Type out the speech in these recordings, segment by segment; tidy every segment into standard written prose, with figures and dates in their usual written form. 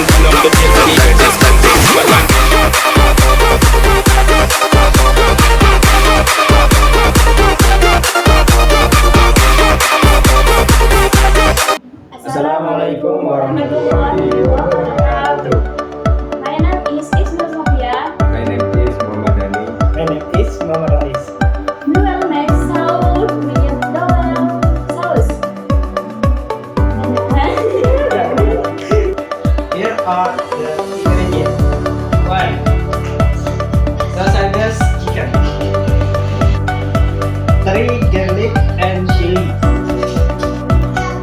turn up the bass and the just contains my land. Assalamualaikum warahmatullahi wabarakatuh. My name is Ismail Sofia. My name is Muhammad Dani. My name is Muhammad Rais. We will make sound with Noel sauce. Here are the ingredients. 1. Sausages chicken. 3. Garlic and chili.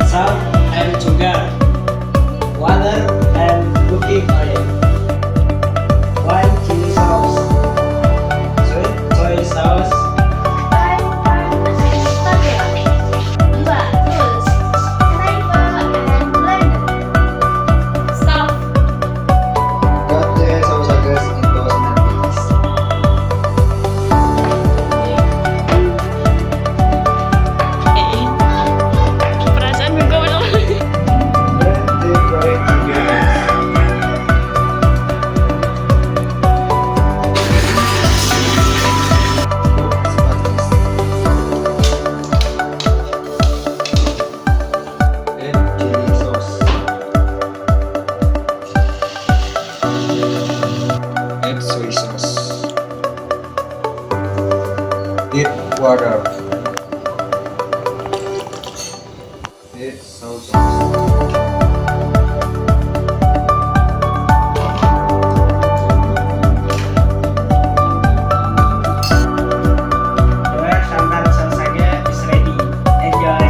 Salt and sugar. Water and cooking oil. 1 chili sauce. Sweet soy sauce. Cut the sausages into small pieces. Perasaan gue belum. Then decorate together. Add chili sauce. Add soy sauce. Add water. Add sauce. Your sambal sausage is ready. Enjoy.